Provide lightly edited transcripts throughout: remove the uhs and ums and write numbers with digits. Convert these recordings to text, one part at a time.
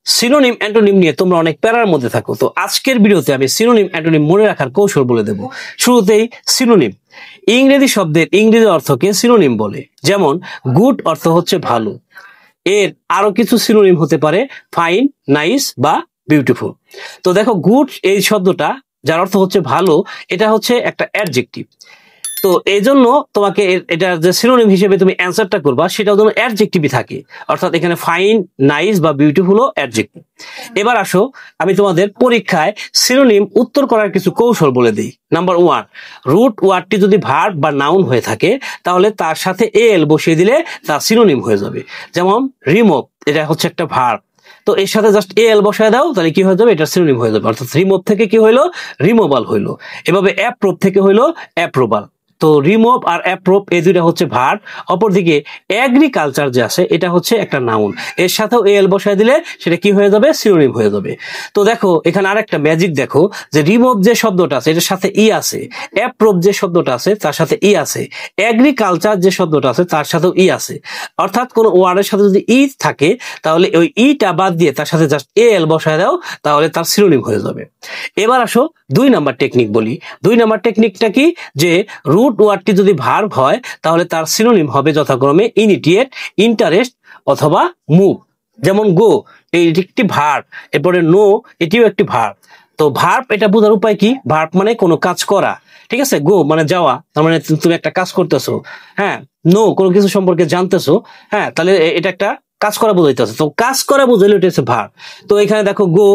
Synonym antonym নিয়ে তোমরা অনেক প্যারার মধ্যে থাকো। তো আজকের ভিডিওতে আমি সিনোনিম অ্যান্টোনিম মনে রাখার কৌশল বলে দেব। শুরুতেই সিনোনিম, ইংরেজি শব্দের ইংরেজি অর্থকে সিনোনিম বলে। যেমন গুড অর্থ হচ্ছে ভালো, এর আরো কিছু সিনোনিম হতে পারে ফাইন, নাইস বা বিউটিফুল। তো দেখো, গুড এই শব্দটা যার অর্থ হচ্ছে ভালো, এটা হচ্ছে একটা অ্যাডজেক্টিভ। তো এই জন্য তোমাকে এটা যে সিনোনিম হিসেবে তুমি অ্যান্সারটা করবা, সেটাও যেন অ্যাডজেক্টিভই থাকে, অর্থাৎ এখানে ফাইন, নাইস বা বিউটিফুল ও অ্যাডজেক্টিভ। এবার আসো, আমি তোমাদের পরীক্ষায় সিনোনিম উত্তর করার কিছু কৌশল বলে দিই। নাম্বার 1, রুট ওয়ার্ডটি যদি ভার্ব বা নাউন হয়ে থাকে, তাহলে তার সাথে এল বসিয়ে দিলে তা সিনোনিম হয়ে যাবে। যেমন রিমুভ, এটা হচ্ছে একটা ভার্ব, তো এর সাথে জাস্ট এল বসায় দাও, তাহলে কি হয়ে যাবে, এটা সিনোনিম হয়ে যাবে। অর্থাৎ রিমুভ থেকে কি হইলো, রিমুভাল হইলো। এভাবে অ্যাপ্রুভ থেকে হইলো অ্যাপ্রুভাল। তো রিমুভ আর অ্যাপ্রুভ এই দুইটা হচ্ছে ভার্ব। অপরদিকে এগ্রিকালচার যে আছে, এটা হচ্ছে একটা নাউন, এর সাথেও এল বসায় দিলে সেটা কি হয়ে যাবে, সিনোনিম হয়ে যাবে। তো দেখো, এখানে আরেকটা ম্যাজিক দেখো, যে রিমুভ যে শব্দটা আছে এটার সাথে ই আছে, অ্যাপ্রুভ যে শব্দটা আছে তার সাথে ই আছে, এগ্রিকালচার যে শব্দটা আছে তার সাথেও ই আছে। অর্থাৎ কোন ওয়ার্ডের সাথে যদি ই থাকে, তাহলে ওই ইটা বাদ দিয়ে তার সাথে জাস্ট এল বসায় দাও, তাহলে তার সিনোনিম হয়ে যাবে। এবার আসো 2 নাম্বার টেকনিক বলি। 2 নাম্বার টেকনিকটা কি, যে রুট ওয়ার্ডটি যদি ভার্ব হয়, তাহলে তার সিনোনিম হবে যথাক্রমে ইনিটিয়েট, ইন্টারেস্ট অথবা মুভ। যেমন গো, এটি একটি ভার্ব, এরপরে নো, এটিও একটি ভার্ব। তো ভার্ব এটা বোঝার উপায় কি, ভার্ব মানে কোনো কাজ করা, ঠিক আছে। গো মানে যাওয়া, তার মানে তুমি একটা কাজ করতেছো। হ্যাঁ, নো কোনো কিছু সম্পর্কে জানতেছো। হ্যাঁ, তাহলে এটা একটা কাজ করা বোঝাইতেছে। তো কাজ করা বোঝাইলে এটা হচ্ছে ভার্ব। তো এখানে দেখো, গো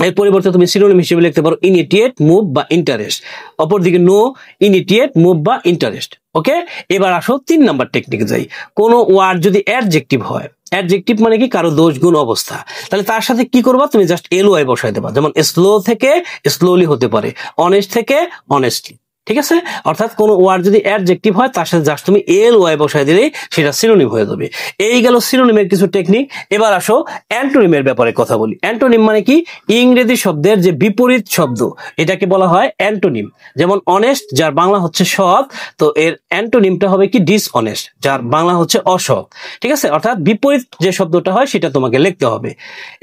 এর পরিবর্তে তুমি সিনোনিম হিসেবে লিখতে পারো ইনিটিয়েট, মুভ বা ইন্টারেস্ট। অপরদিকে নো, ইনিটিয়েট, মুভ বা ইন্টারেস্ট। ওকে, এবার আসো 3 নাম্বার টেকনিকে যাই। কোনো ওয়ার্ড যদি অ্যাডজেক্টিভ হয়, অ্যাডজেক্টিভ মানে কি, কারো দোষ গুণ অবস্থা, তাহলে তার সাথে কি করবা, তুমি জাস্ট এল ওয়াই বসাই দেবা। যেমন স্লো থেকে স্লোলি হতে পারে, অনেস্ট থেকে অনেস্টলি, ঠিক আছে। অর্থাৎ কোন ওয়ার্ড যদি অ্যাডজেক্টিভ হয়, তার সাথে জাস্ট তুমি এল ওয়াই বসাই দিলেই সেটা সিনোনিম হয়ে যাবে। এই গেল সিনোনিমের কিছু টেকনিক। এবার আসো অ্যান্টোনিমের ব্যাপারে কথা বলি। অ্যান্টোনিম মানে কি, ইংরেজি শব্দের যে বিপরীত শব্দ, এটাকে বলা হয় অ্যান্টোনিম। যেমন অনেস্ট, যার বাংলা হচ্ছে সৎ, তো এর অ্যান্টোনিমটা হবে কি, ডিসঅনেস্ট, যার বাংলা হচ্ছে অসৎ, ঠিক আছে। অর্থাৎ বিপরীত যে শব্দটা হয় সেটা তোমাকে লিখতে হবে।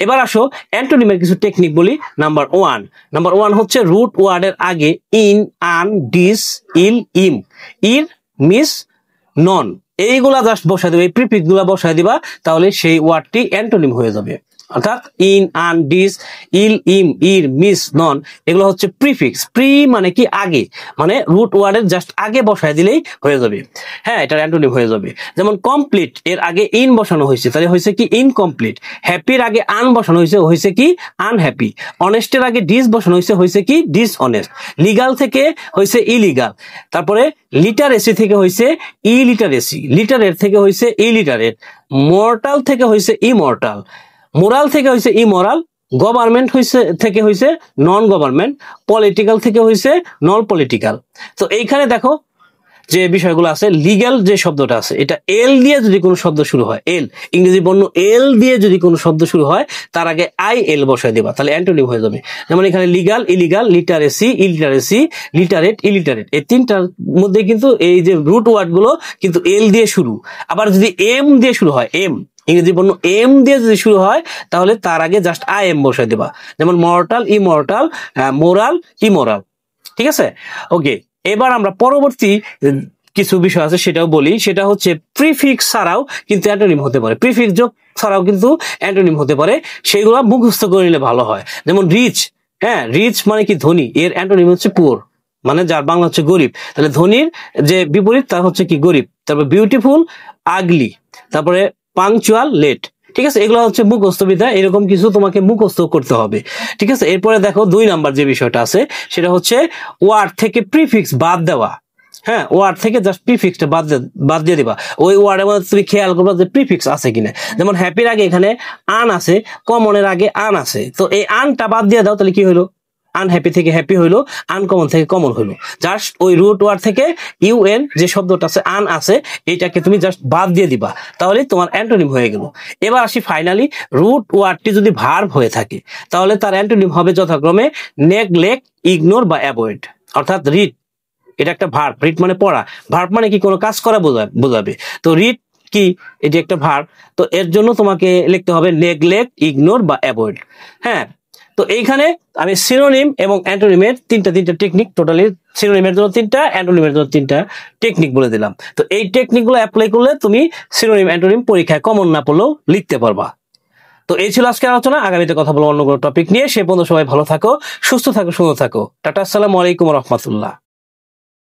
এবার আসো অ্যান্টোনিমের কিছু টেকনিক বলি। নাম্বার 1 হচ্ছে রুট ওয়ার্ডের আগে ইন, আন, ডিস, ইল, ইম, ইর, মিস, নন, এইগুলা জাস্ট বসাই দিবা, এই প্রিফিক্স গুলা বসাই দিবা, তাহলে সেই ওয়ার্ডটি অ্যান্টোনিম হয়ে যাবে। অর্থাৎ ইন, আন, ডিস, ইল, ইম, ইর, মিস, নন, এগুলো হচ্ছে প্রিফিক্স। প্রি মানে কি, আগে, মানে রুট ওয়ার্ডের জাস্ট আগে বসায় দিলেই হয়ে যাবে। হ্যাঁ, এটা অ্যান্টোনিম হয়ে যাবে। যেমন কমপ্লিট, এর আগে ইন বসানো হয়েছে, তাহলে হয়েছে কি, ইনকমপ্লিট। হ্যাপির আগে আন বসানো হয়েছে, হয়েছে কি, আনহ্যাপি। অনেস্টের আগে ডিস বসানো হয়েছে, হয়েছে কি, ডিসঅনেস্ট। লিগাল থেকে হয়েছে ইলিগাল। তারপরে লিটারেসি থেকে হয়েছে ইলিটারেসি। লিটারেট থেকে হয়েছে ইলিটারেট। মর্টাল থেকে হয়েছে ইমর্টাল। মোরাল থেকে হয়েছে ইমোরাল। গভর্নমেন্ট হয়েছে থেকে হয়েছে নন গভর্নমেন্ট। পলিটিক্যাল থেকে হয়েছে নন পলিটিক্যাল। তো এইখানে দেখো যে বিষয়গুলো আছে, লিগ্যাল যে শব্দটা আছে, এটা এল দিয়ে যদি কোনো শব্দ শুরু হয়, এল ইংরেজি বর্ণ এল দিয়ে যদি কোনো শব্দ শুরু হয়, তার আগে আই এল বসায় দেবা, তাহলে অ্যান্টোনিম হয়ে যাবে। যেমন এখানে legal, illegal, literacy, illiteracy, literate, illiterate, এই তিনটার মধ্যে কিন্তু এই যে রুট ওয়ার্ড গুলো কিন্তু এল দিয়ে শুরু। আবার যদি এম দিয়ে শুরু হয়, এম ইংরেজি বর্ণ এম দিয়ে যদি শুরু হয়, তাহলে তার আগে জাস্ট আই এম বসায় দেবা। যেমন মর্টাল, ইমর্টাল, মোরাল, ইমোরাল, ঠিক আছে। ওকে, এবার আমরা পরবর্তী কিছু বিষয় আছে সেটাও বলি। সেটা হচ্ছে প্রিফিক্স ছাড়াও কিন্তু অ্যান্টোনিম হতে পারে, প্রিফিক্স যোগ ছাড়াও কিন্তু অ্যান্টোনিম হতে পারে। সেগুলো মুখস্থ করে নিলে ভালো হয়। যেমন রিচ, হ্যাঁ, রিচ মানে কি, ধনী, এর অ্যান্টোনিম হচ্ছে পুয়ার, মানে যার বাংলা হচ্ছে গরিব। তাহলে ধনীর যে বিপরীত তা হচ্ছে কি, গরিব। তারপরে বিউটিফুল, আগলি, তারপরে পাংচুয়াল, লেট, ঠিক আছে। এগুলো হচ্ছে মুখস্থ বিদ্যা, এরকম কিছু তোমাকে মুখস্থ করতে হবে, ঠিক আছে। এরপরে দেখো 2 নাম্বার যে বিষয়টা আছে, সেটা হচ্ছে ওয়ার্ড থেকে প্রিফিক্স বাদ দেওয়া। হ্যাঁ, ওয়ার্ড থেকে জাস্ট প্রিফিক্সটা বাদ দিয়ে দিবা। ওই ওয়ার্ডের মধ্যে তুমি খেয়াল করবা যে প্রিফিক্স আছে কিনা। যেমন হ্যাপির আগে এখানে আন আছে, কমনের আগে আন আছে, তো এই আনটা বাদ দিয়ে দাও, তাহলে কি হলো, আনহ্যাপি থেকে হ্যাপি হইলো, আনকমন থেকে কমন হইলো। জাস্ট ওই রুট ওয়ার্ড থেকে ইউএন যে শব্দটা আছে, আন আছে, এইটাকে তুমি জাস্ট বাদ দিয়ে দিবা, তাহলে তোমার অ্যান্টোনিম হয়ে গেল। এবার আসি ফাইনালি, রুট ওয়ার্ডটি যদি ভার্ব হয়ে থাকে, তাহলে তার অ্যান্টোনিম হবে যথাক্রমে নেগলেক্ট, ইগনোর বা অ্যাভয়েড। অর্থাৎ রিড, এটা একটা ভার্ব, রিড মানে পড়া, ভার্ব মানে কি, কোনো কাজ করা বোঝাবে। তো রিড কি, এটি একটা ভার্ব। তো এর জন্য তোমাকে লিখতে হবে নেগলেক্ট, ইগনোর বা অ্যাভয়েড। হ্যাঁ, তো এইখানে আমি সিনোনিম এবং অ্যান্টোনিমের তিনটা টেকনিক, টোটালি সিনোনিমের জন্য 3টা, অ্যান্টোনিমের জন্য 3টা টেকনিক বলে দিলাম। তো এই টেকনিকগুলো অ্যাপ্লাই করলে তুমি সিনোনিম অ্যান্টোনিম পরীক্ষায় কমন না পড়লেও লিখতে পারবা। তো এই ছিল আজকের আলোচনা। আগামীতে কথা বলবো অন্য কোনো টপিক নিয়ে। সে পর্যন্ত সবাই ভালো থাকো, সুস্থ থাকো, সুন্দর থাকো। টাটা, আসসালামু আলাইকুম রহমতুল্লাহ।